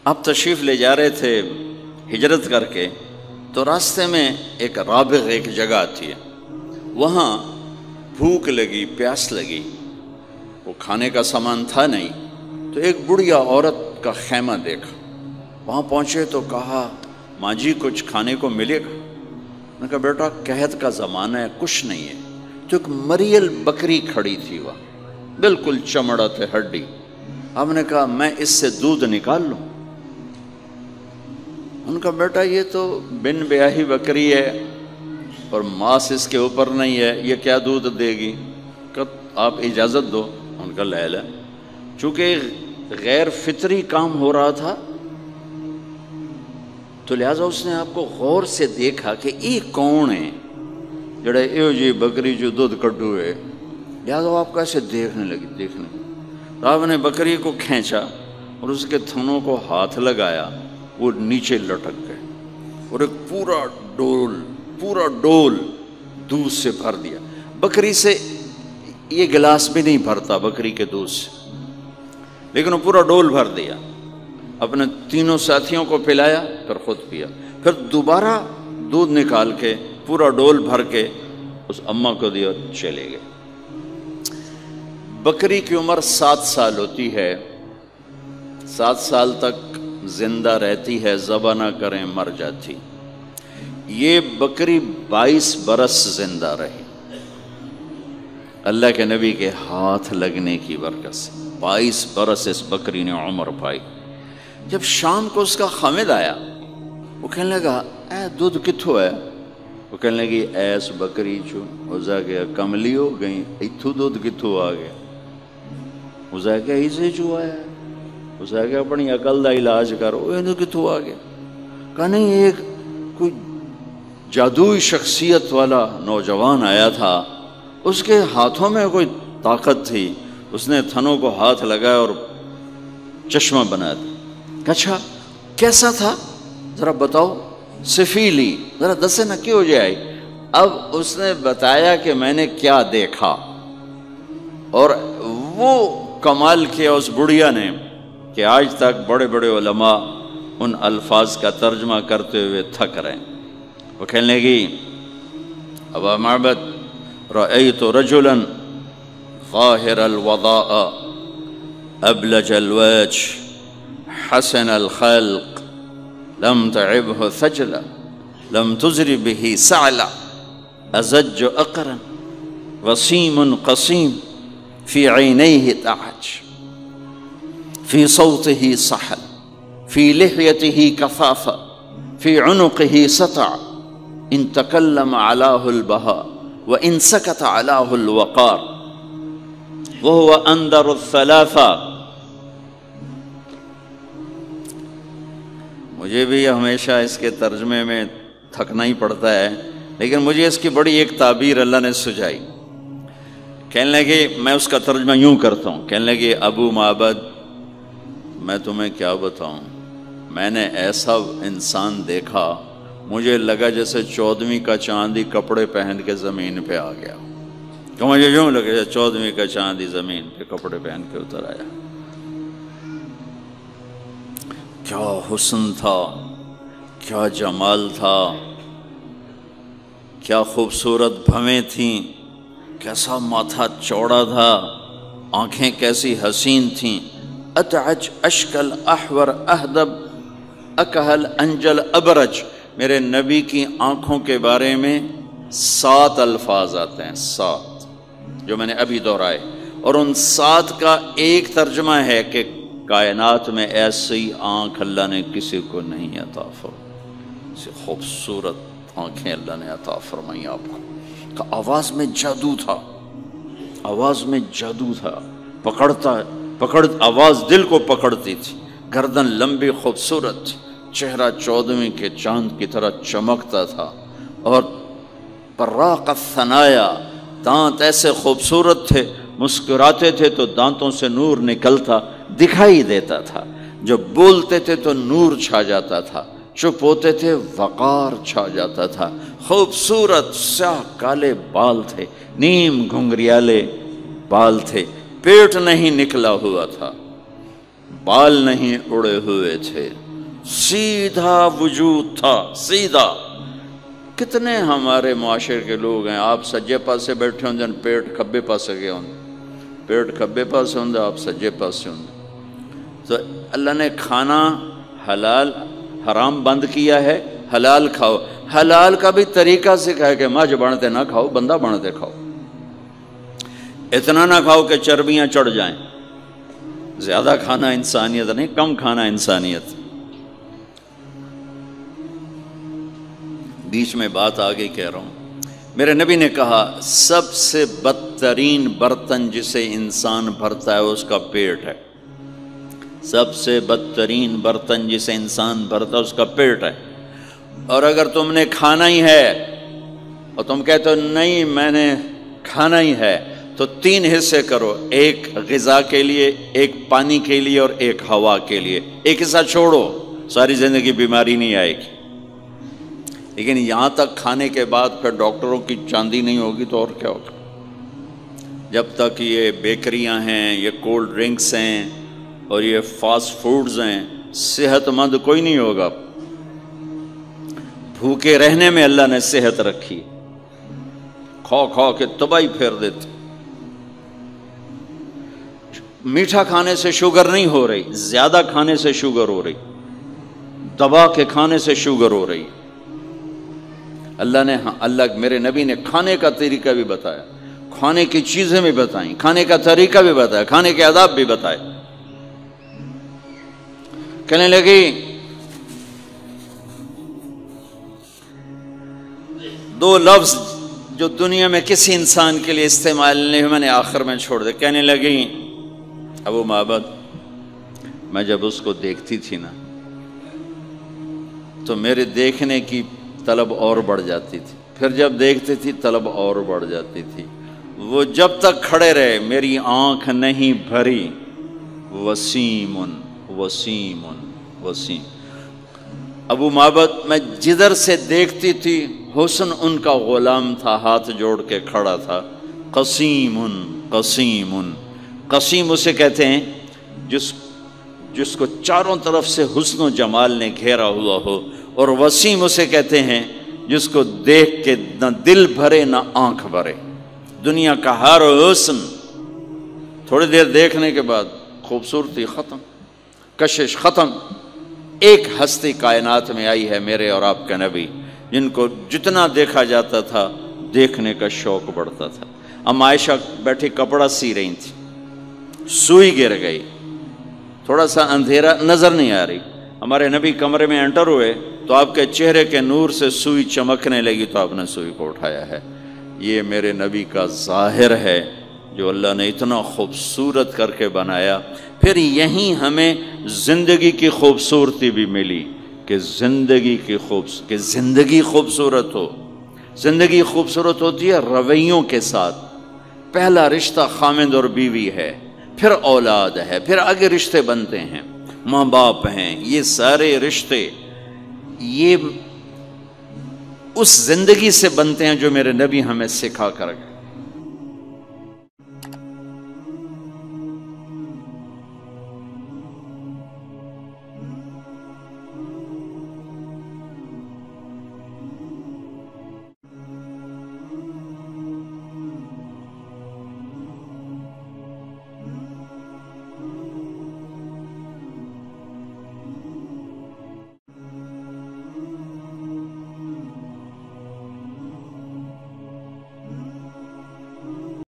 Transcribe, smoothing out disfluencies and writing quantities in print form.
آپ تشریف لے جا رہے تھے ہجرت کر کے، تو راستے میں ایک رابغ ایک جگہ آتی ہے، وہاں بھوک لگی، پیاس لگی، وہ کھانے کا سامان تھا نہیں، تو ایک بڑھیا عورت کا خیمہ دیکھا، وہاں پہنچے تو کہا ماں جی کچھ کھانے کو ملے گا؟ میں نے کہا بیٹا قحط کا زمانہ ہے، کچھ نہیں ہے۔ تو ایک مریل بکری کھڑی تھی وہاں، بالکل چمڑت ہڈی۔ ہم نے کہا میں اس سے دودھ نکال لوں؟ ان کا بیٹا یہ تو بن بیاہی بکری ہے اور ماس اس کے اوپر نہیں ہے، یہ کیا دودھ دے گی؟ کہ آپ اجازت دو۔ ان کا لے لے، چونکہ غیر فطری کام ہو رہا تھا تو لہٰذا اس نے آپ کو غور سے دیکھا کہ یہ کون ہے جڑے ایو جی بکری جو دودھ کڈو ہے، لہٰذا وہ آپ کو ایسے دیکھنے لگی۔ تو آپ نے بکری کو کھینچا اور اس کے تھنوں کو ہاتھ لگایا، وہ نیچے لٹک گئے اور ایک پورا ڈول دودھ سے بھر دیا۔ بکری سے یہ گلاس بھی نہیں بھرتا بکری کے دودھ سے، لیکن وہ پورا ڈول بھر دیا، اپنے تینوں ساتھیوں کو پلایا، پھر خود پیا، پھر دوبارہ دودھ نکال کے پورا ڈول بھر کے اس اماں کو دیا، چلے گئے۔ بکری کی عمر 7 سال ہوتی ہے، 7 سال تک زندہ رہتی ہے، ذبح نہ کریں مر جاتی۔ یہ بکری 22 برس زندہ رہی، اللہ کے نبی کے ہاتھ لگنے کی برکت سے 22 برس اس بکری نے عمر پائی۔ جب شام کو اس کا خامد آیا، وہ کہنے لگا اے دودھ کتھو ہے؟ وہ کہنے لگی ایس بکری چو اسا کہ کملی ہو گئی، اتھو دودھ کتھو آ گیا؟ اسا کہ ایسے چو آیا ہے، اسا کہ اپنی عقل دا علاج کرو، یہ کتھو آ گیا؟ کہا نہیں، ایک کوئی جادوئی شخصیت والا نوجوان آیا تھا، اس کے ہاتھوں میں کوئی طاقت تھی، اس نے تھنوں کو ہاتھ لگایا اور چشمہ بنا دیا۔ اچھا کیسا تھا ذرا بتاؤ، سفیلی ذرا دسے نہ کیوں جائے۔ اب اس نے بتایا کہ میں نے کیا دیکھا، اور وہ کمال کیا اس بڑھیا نے کہ آج تک بڑے بڑے علماء ان الفاظ کا ترجمہ کرتے ہوئے تھک رہے ہیں۔ وہ کہنے لگی ابا معبد رأيت رجلا ظاهر الوضاء أبلج الوجه حسن الخلق لم تعبه ثجلا لم تزر به سعلا أزج أقرا وسيم قصيم في عينيه تعج في صوته صحل في لحيته كفافة في عنقه سطع إن تكلم علاه البهاء وَإِن سَكَتَ عَلَاهُ الْوَقَارِ وَهُوَ أَنْدَرُ الثَّلَاثَةِ۔ مجھے بھی ہمیشہ اس کے ترجمے میں تھکنا ہی پڑتا ہے، لیکن مجھے اس کی بڑی ایک تعبیر اللہ نے سجائی۔ کہنے لگے، میں اس کا ترجمہ یوں کرتا ہوں، کہنے لگے ابو معبد میں تمہیں کیا بتاؤں، میں نے ایسا انسان دیکھا، مجھے لگا جیسے 14ویں کا چاندی کپڑے پہن کے زمین پہ آ گیا، کہ مجھے یوں لگا جیسے 14ویں کا چاندی زمین پہ کپڑے پہن کے اتر آیا۔ کیا حسن تھا، کیا جمال تھا، کیا خوبصورت بھویں تھیں، کیسا ماتھا چوڑا تھا، آنکھیں کیسی حسین تھیں۔ اتعج اشکل احور اہدب اکہل انجل ابرج۔ میرے نبی کی آنکھوں کے بارے میں 7 الفاظ آتے ہیں، 7 جو میں نے ابھی دہرائے، اور ان 7 کا ایک ترجمہ ہے کہ کائنات میں ایسی آنکھ اللہ نے کسی کو نہیں عطا فرمائی، ایسی خوبصورت آنکھیں اللہ نے عطا فرمائی آپ کو۔ کہ آواز میں جادو تھا، آواز میں جادو تھا، آواز دل کو پکڑتی تھی، گردن لمبی خوبصورت تھی، چہرہ 14ویں کے چاند کی طرح چمکتا تھا، اور براق الثنایا، دانت ایسے خوبصورت تھے، مسکراتے تھے تو دانتوں سے نور نکلتا دکھائی دیتا تھا، جب بولتے تھے تو نور چھا جاتا تھا، چپ ہوتے تھے وقار چھا جاتا تھا، خوبصورت سیاہ کالے بال تھے، نیم گھنگریالے بال تھے، پیٹ نہیں نکلا ہوا تھا، بال نہیں اڑے ہوئے تھے، سیدھا وجود تھا، سیدھا۔ کتنے ہمارے معاشرے کے لوگ ہیں، آپ سجے پاسے بیٹھے ہوں جن پیٹ کھبے پاسے گئے ہوں، پیٹ کھبے پاسے ہوں آپ سجے پاسے ہوں۔ تو اللہ نے کھانا حلال حرام بند کیا ہے، حلال کھاؤ۔ حلال کا بھی طریقہ سکھا ہے کہ مجھ بنتے نہ کھاؤ، بندہ بنتے کھاؤ۔ اتنا نہ کھاؤ کہ چربیاں چڑھ جائیں۔ زیادہ کھانا انسانیت نہیں، کم کھانا انسانیت۔ بیچ میں بات آگے کہہ رہا ہوں۔ میرے نبی نے کہا سب سے بدترین برتن جسے انسان بھرتا ہے اس کا پیٹ ہے۔ سب سے بدترین برتن جسے انسان بھرتا ہے اس کا پیٹ ہے۔ اور اگر تم نے کھانا ہی ہے اور تم کہتے ہو نہیں میں نے کھانا ہی ہے، تو 3 حصے کرو، ایک غذا کے لیے، ایک پانی کے لیے اور ایک ہوا کے لیے۔ ایک حصہ چھوڑو، ساری زندگی بیماری نہیں آئے گی۔ لیکن یہاں تک کھانے کے بعد پھر ڈاکٹروں کی چاندی نہیں ہوگی تو اور کیا ہوگا؟ جب تک یہ بیکریاں ہیں، یہ کولڈ ڈرنکس ہیں اور یہ فاسٹ فوڈز ہیں، صحت مند کوئی نہیں ہوگا۔ بھوکے رہنے میں اللہ نے صحت رکھی، کھا کھا کے تباہی پھیر دیتے۔ میٹھا کھانے سے شوگر نہیں ہو رہی، زیادہ کھانے سے شوگر ہو رہی، دبا کے کھانے سے شوگر ہو رہی۔ اللہ میرے نبی نے کھانے کا طریقہ بھی بتایا، کھانے کی چیزیں بھی بتائیں، کھانے کا طریقہ بھی بتایا، کھانے کے آداب بھی بتائے۔ کہنے لگی 2 لفظ جو دنیا میں کسی انسان کے لیے استعمال نہیں، میں نے آخر میں چھوڑ دے۔ کہنے لگی ابو معبد، میں جب اس کو دیکھتی تھی نا تو میرے دیکھنے کی طلب اور بڑھ جاتی تھی، پھر جب دیکھتی تھی طلب اور بڑھ جاتی تھی۔ وہ جب تک کھڑے رہے میری آنکھ نہیں بھری۔ وسیم وسیم وسیم۔ ابو معبد میں جدھر سے دیکھتی تھی حسن ان کا غلام تھا، ہاتھ جوڑ کے کھڑا تھا۔ قسیم قسیم قسیم اسے کہتے ہیں جس کو چاروں طرف سے حسن و جمال نے گھیرا ہوا ہو، اور وسیم اسے کہتے ہیں جس کو دیکھ کے نہ دل بھرے نہ آنکھ بھرے۔ دنیا کا ہر حسن تھوڑی دیر دیکھنے کے بعد خوبصورتی ختم، کشش ختم۔ ایک ہستی کائنات میں آئی ہے میرے اور آپ کا نبی، جن کو جتنا دیکھا جاتا تھا دیکھنے کا شوق بڑھتا تھا۔ ام عائشہ بیٹھی کپڑا سی رہی تھی، سوئی گر گئی، تھوڑا سا اندھیرا نظر نہیں آ رہی۔ ہمارے نبی کمرے میں انٹر ہوئے تو آپ کے چہرے کے نور سے سوئی چمکنے لگی تو آپ نے سوئی کو اٹھایا ہے۔ یہ میرے نبی کا ظاہر ہے جو اللہ نے اتنا خوبصورت کر کے بنایا۔ پھر یہیں ہمیں زندگی کی خوبصورتی بھی ملی کہ زندگی خوبصورت ہو۔ زندگی خوبصورت ہوتی ہے رویوں کے ساتھ۔ پہلا رشتہ خامند اور بیوی ہے، پھر اولاد ہے، پھر آگے رشتے بنتے ہیں، ماں باپ ہیں، یہ سارے رشتے یہ اس زندگی سے بنتے ہیں جو میرے نبی ہمیں سکھا کر گئے۔